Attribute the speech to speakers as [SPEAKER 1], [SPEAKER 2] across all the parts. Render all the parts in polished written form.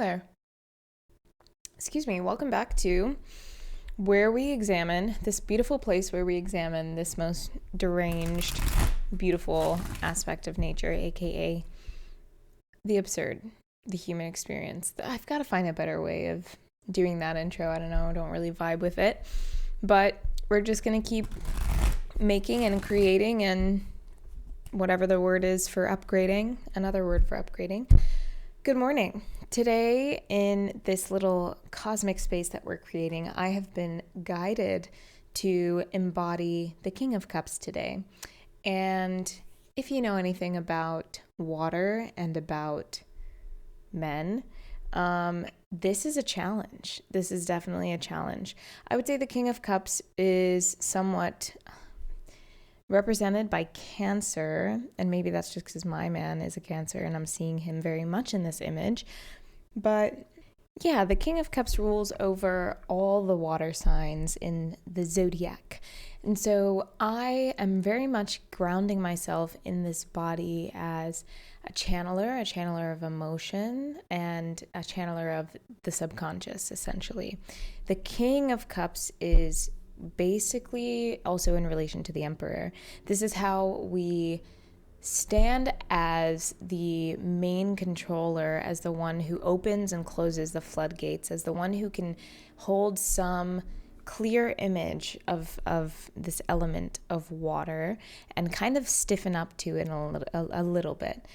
[SPEAKER 1] there. Excuse me. Welcome back to where we examine this beautiful place where we examine this most deranged, beautiful aspect of nature, aka the absurd, the human experience. I've got to find a better way of doing that intro. I don't know. I don't really vibe with it. But we're just going to keep making and creating and whatever the word is for upgrading, another word for upgrading. Good morning. Today, in this little cosmic space that we're creating, I have been guided to embody the King of Cups today. And if you know anything about water and about men, this is a challenge. This is definitely a challenge. I would say the King of Cups is somewhat represented by Cancer, and maybe that's just because my man is a Cancer and I'm seeing him very much in this image. But yeah, the King of Cups rules over all the water signs in the zodiac. And so I am very much grounding myself in this body as a channeler of emotion, and a channeler of the subconscious, essentially. The King of Cups is basically also in relation to the Emperor. This is how we stand as the main controller, as the one who opens and closes the floodgates, as the one who can hold some clear image of this element of water and kind of stiffen up to it a little bit.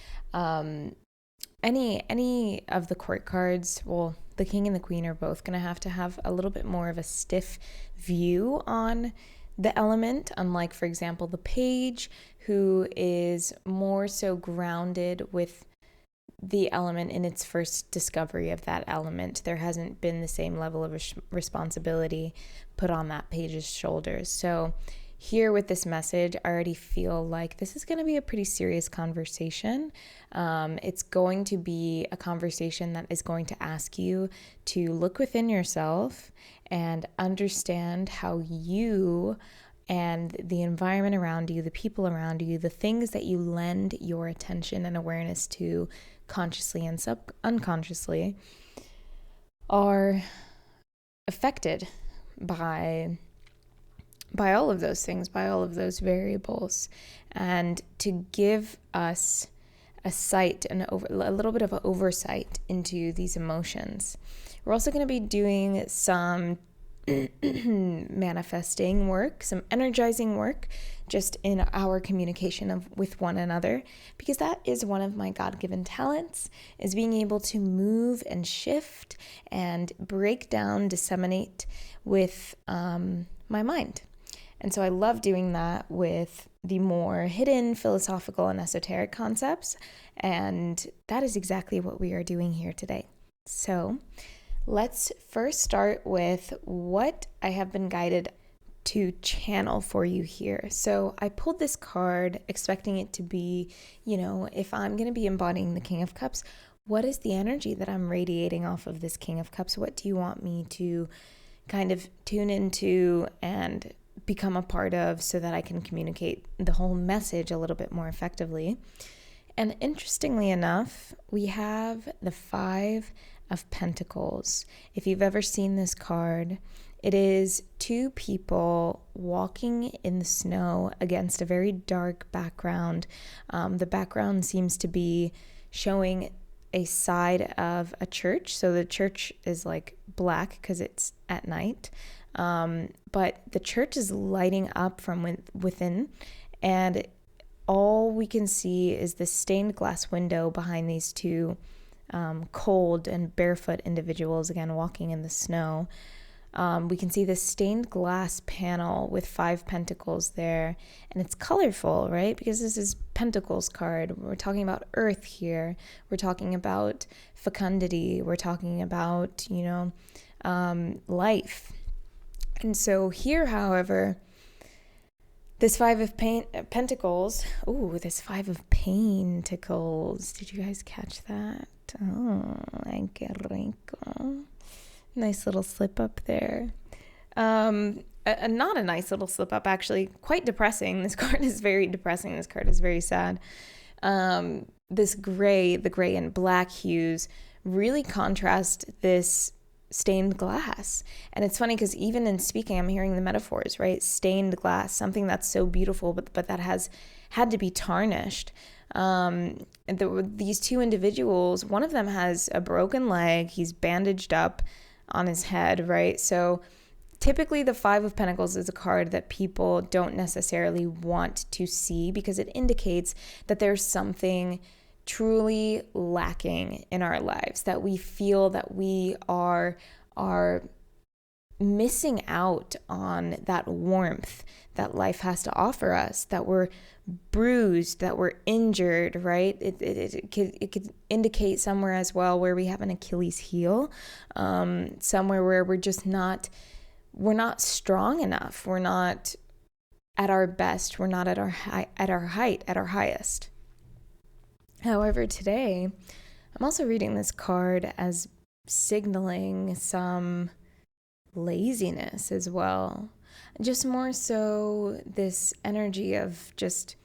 [SPEAKER 1] Any of the court cards, well, the king and the queen are both going to have a little bit more of a stiff view on the element, unlike, for example, the page, who is more so grounded with the element in its first discovery of that element. There hasn't been the same level of responsibility put on that page's shoulders. So here with this message, I already feel like this is going to be a pretty serious conversation. It's going to be a conversation that is going to ask you to look within yourself and understand how you and the environment around you, the people around you, the things that you lend your attention and awareness to consciously and unconsciously are affected by all of those things, by all of those variables, and to give us a sight and a little bit of an oversight into these emotions. We're also going to be doing some manifesting work, some energizing work, just in our communication with one another, because that is one of my God-given talents, is being able to move and shift and break down, disseminate with my mind. And so I love doing that with the more hidden philosophical and esoteric concepts, and that is exactly what we are doing here today. So let's first start with what I have been guided to channel for you here. So I pulled this card expecting it to be, if I'm going to be embodying the King of Cups, what is the energy that I'm radiating off of this King of Cups? What do you want me to kind of tune into and become a part of so that I can communicate the whole message a little bit more effectively? And interestingly enough, we have the Five of Pentacles. If you've ever seen this card, it is two people walking in the snow against a very dark background. The background seems to be showing a side of a church. So the church is like black because it's at night. But the church is lighting up from within, and all we can see is the stained glass window behind these two cold and barefoot individuals, again, walking in the snow. We can see this stained glass panel with Five Pentacles there, and it's colorful, right? Because this is Pentacles card. We're talking about earth here. We're talking about fecundity. We're talking about, life. And so here, however, this Five of Pentacles, this Five of Pentacles. Did you guys catch that? Oh, ay, qué rico. Nice little slip up there. Not a nice little slip up, actually. Quite depressing. This card is very depressing. This card is very sad. This gray, the gray and black hues really contrast this stained glass. And it's funny because even in speaking, I'm hearing the metaphors, right? Stained glass, something that's so beautiful, but that has had to be tarnished. These two individuals, one of them has a broken leg. He's bandaged up on his head, right? So typically the Five of Pentacles is a card that people don't necessarily want to see because it indicates that there's something truly lacking in our lives, that we feel that we are missing out on that warmth that life has to offer us, that we're bruised, that we're injured, right? It could indicate somewhere as well where we have an Achilles heel, somewhere where we're not strong enough, we're not at our best, we're not at our height, at our highest. However, today, I'm also reading this card as signaling some laziness as well. Just more so this energy of just,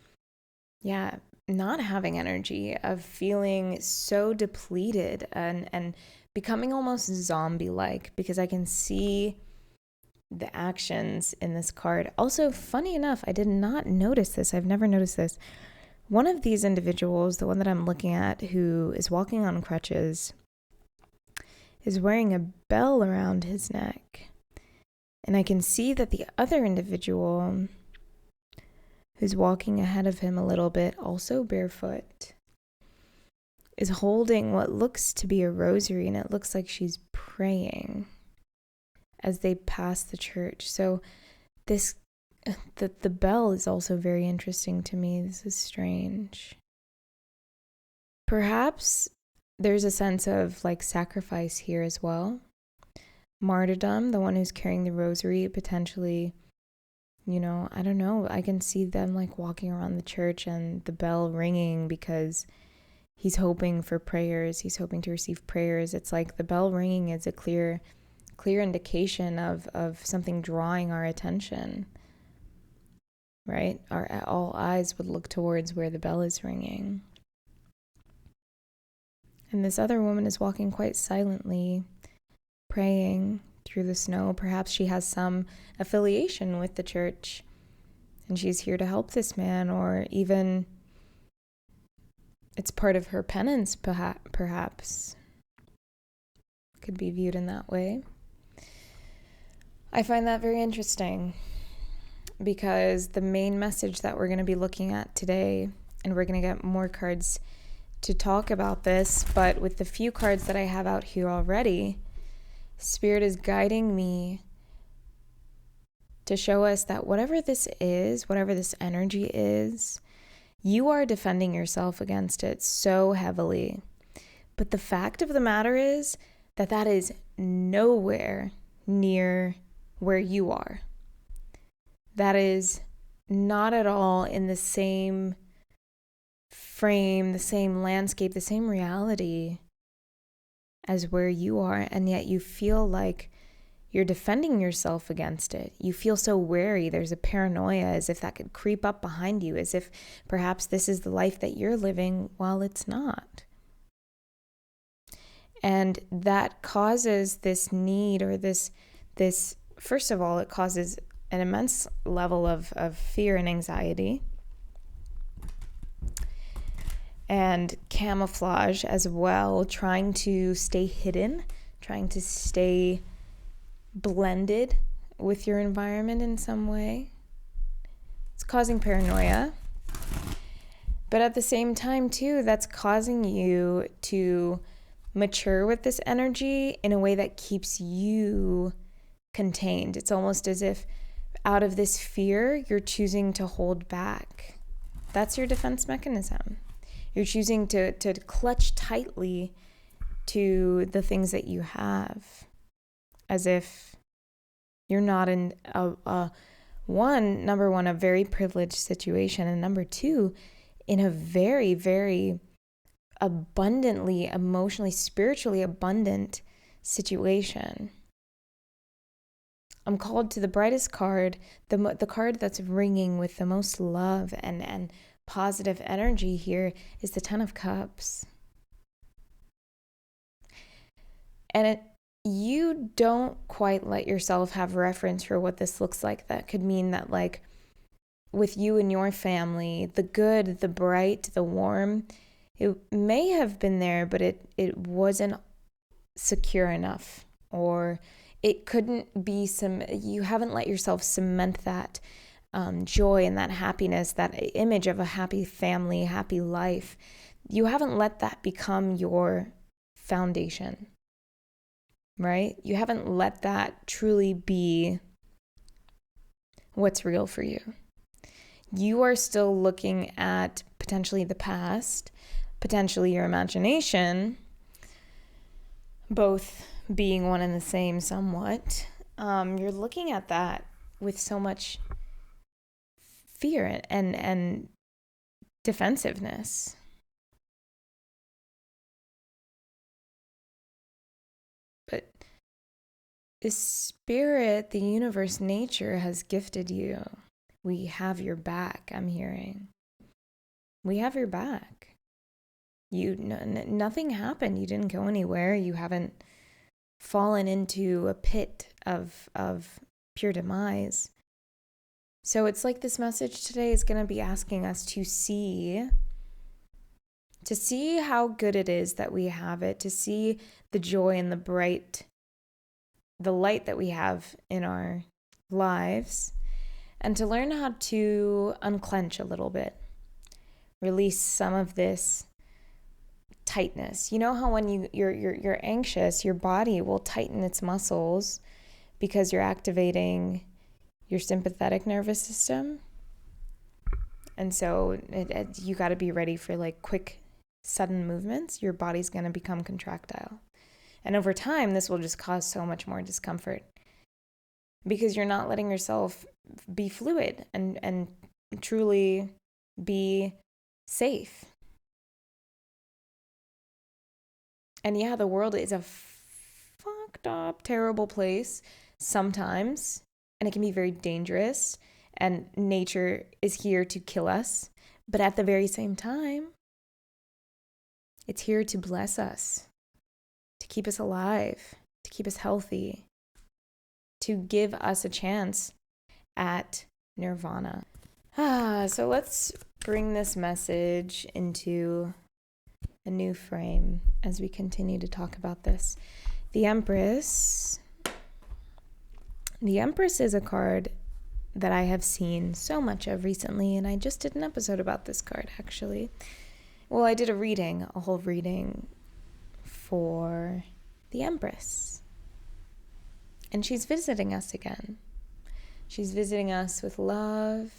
[SPEAKER 1] not having energy, of feeling so depleted and becoming almost zombie-like, because I can see the actions in this card. Also, funny enough, I did not notice this. I've never noticed this. One of these individuals, the one that I'm looking at, who is walking on crutches, is wearing a bell around his neck. And I can see that the other individual, who's walking ahead of him a little bit, also barefoot, is holding what looks to be a rosary, and it looks like she's praying as they pass the church. So the bell is also very interesting to me. This is strange. Perhaps there's a sense of like sacrifice here as well. Martyrdom, the one who's carrying the rosary, potentially, I don't know. I can see them like walking around the church and the bell ringing because he's hoping for prayers. He's hoping to receive prayers. It's like the bell ringing is a clear indication of something drawing our attention, right? All eyes would look towards where the bell is ringing. And this other woman is walking quite silently, praying through the snow. Perhaps she has some affiliation with the church and she's here to help this man, or even it's part of her penance, perhaps. Could be viewed in that way. I find that very interesting because the main message that we're going to be looking at today, and we're going to get more cards to talk about this, but with the few cards that I have out here already, Spirit is guiding me to show us that whatever this is, whatever this energy is, you are defending yourself against it so heavily. But the fact of the matter is that is nowhere near where you are. That is not at all in the same frame, the same landscape, the same reality as where you are, and yet you feel like you're defending yourself against it. You feel so wary. There's a paranoia, as if that could creep up behind you, as if perhaps this is the life that you're living while it's not. And that causes this need, or this first of all, it causes an immense level of fear and anxiety, and camouflage as well, trying to stay hidden, trying to stay blended with your environment in some way. It's causing paranoia. But at the same time, too, that's causing you to mature with this energy in a way that keeps you contained. It's almost as if out of this fear, you're choosing to hold back. That's your defense mechanism. You're choosing to clutch tightly to the things that you have, as if you're not in number one, a very privileged situation, and number two, in a very, very abundantly, emotionally, spiritually abundant situation. I'm called to the brightest card, the card that's ringing with the most love and positive energy here is the Ten of Cups. And you don't quite let yourself have reference for what this looks like. That could mean that, like, with you and your family, the good, the bright, the warm, it may have been there, but it wasn't secure enough, or it couldn't be you haven't let yourself cement that joy and that happiness, that image of a happy family, happy life. You haven't let that become your foundation, right? You haven't let that truly be what's real for you. You are still looking at potentially the past, potentially your imagination, both being one and the same somewhat. You're looking at that with so much fear and defensiveness. But the spirit, the universe, nature has gifted you. We have your back, I'm hearing. We have your back. Nothing happened. You didn't go anywhere. You haven't fallen into a pit of pure demise. So it's like this message today is going to be asking us to see how good it is that we have it, to see the joy and the light that we have in our lives, and to learn how to unclench a little bit, release some of this tightness. You know how when you're anxious, your body will tighten its muscles because you're activating your sympathetic nervous system. And so you got to be ready for like quick, sudden movements. Your body's going to become contractile. And over time, this will just cause so much more discomfort because you're not letting yourself be fluid and truly be safe. And yeah, the world is a fucked up, terrible place sometimes, and it can be very dangerous, and nature is here to kill us. But at the very same time, it's here to bless us, to keep us alive, to keep us healthy, to give us a chance at nirvana. So let's bring this message into a new frame as we continue to talk about this. The Empress is a card that I have seen so much of recently, and I just did an episode about this card, actually. Well, I did a whole reading for the Empress. And she's visiting us again. She's visiting us with love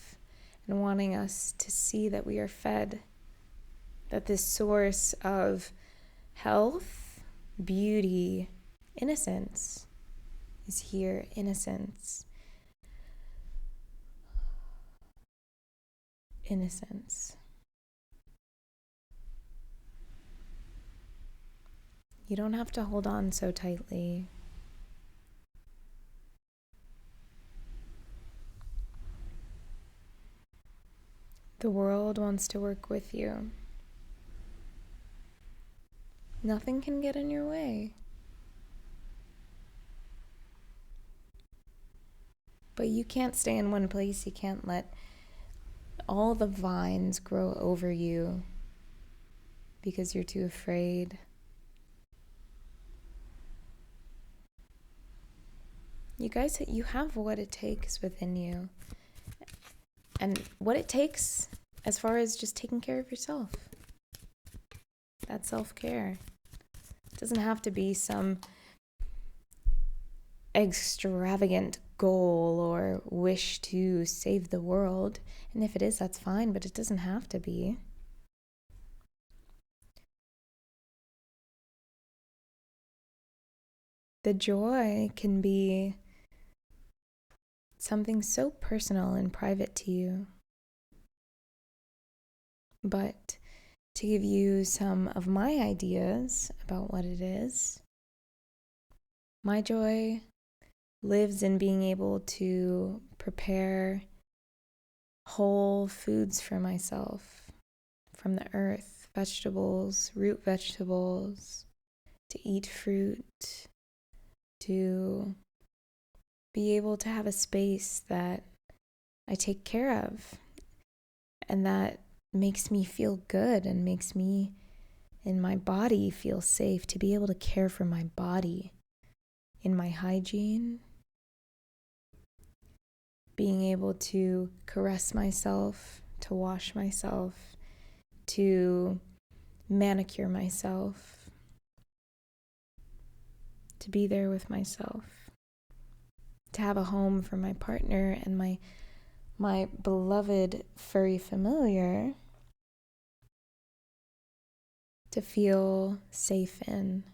[SPEAKER 1] and wanting us to see that we are fed, that this source of health, beauty, innocence is here. Innocence. You don't have to hold on so tightly. The world wants to work with you. Nothing can get in your way. But you can't stay in one place. You can't let all the vines grow over you because you're too afraid. You guys, you have what it takes within you. And what it takes as far as just taking care of yourself. That self-care. It doesn't have to be some extravagant goal or wish to save the world. And if it is, that's fine, but it doesn't have to be. The joy can be something so personal and private to you. But to give you some of my ideas about what it is, my joy lives in being able to prepare whole foods for myself from the earth, vegetables, root vegetables, to eat fruit, to be able to have a space that I take care of and that makes me feel good and makes me and my body feel safe, to be able to care for my body in my hygiene, being able to caress myself, to wash myself, to manicure myself, to be there with myself, to have a home for my partner and my beloved furry familiar to feel safe in.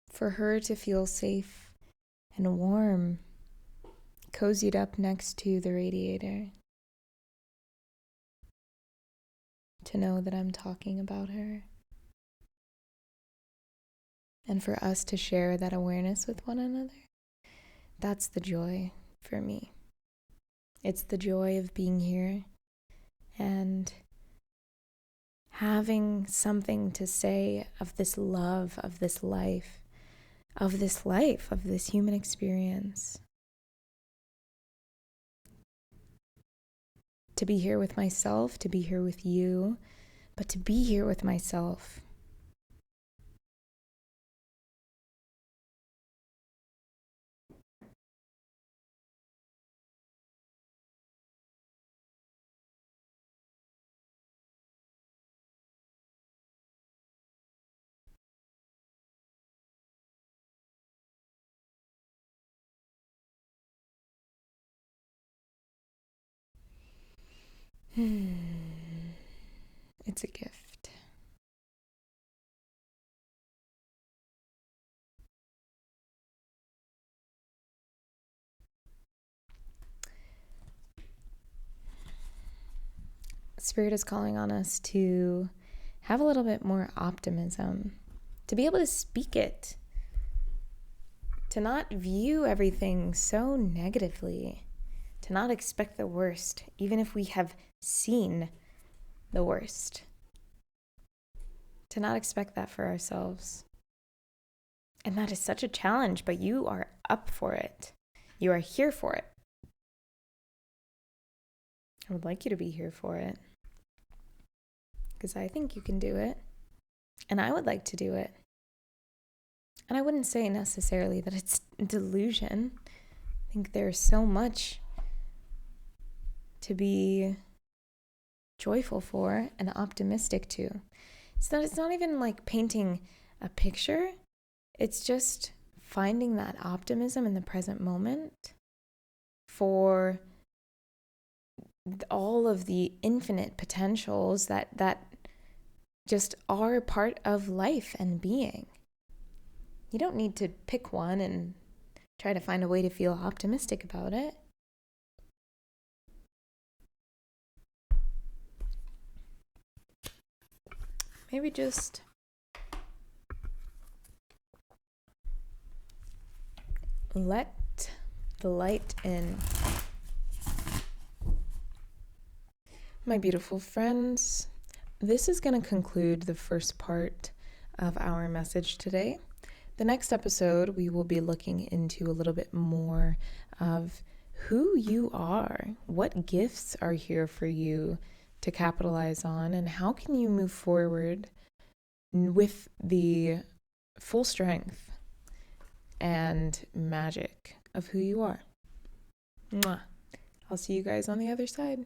[SPEAKER 1] For her to feel safe and warm, cozied up next to the radiator. To know that I'm talking about her. And for us to share that awareness with one another. That's the joy for me. It's the joy of being here and having something to say of this love, of this life, of this human experience. To be here with myself, to be here with you, but to be here with myself. It's a gift. Spirit is calling on us to have a little bit more optimism, to be able to speak it, to not view everything so negatively, to not expect the worst, even if we have seen the worst. To not expect that for ourselves. And that is such a challenge, but you are up for it. You are here for it. I would like you to be here for it. Because I think you can do it. And I would like to do it. And I wouldn't say necessarily that it's delusion. I think there's so much to be joyful for and optimistic to. It's not even like painting a picture. It's just finding that optimism in the present moment for all of the infinite potentials that just are part of life and being. You don't need to pick one and try to find a way to feel optimistic about it. Maybe just let the light in. My beautiful friends, this is going to conclude the first part of our message today. The next episode, we will be looking into a little bit more of who you are, what gifts are here for you to capitalize on, and how can you move forward with the full strength and magic of who you are. Mwah. I'll see you guys on the other side.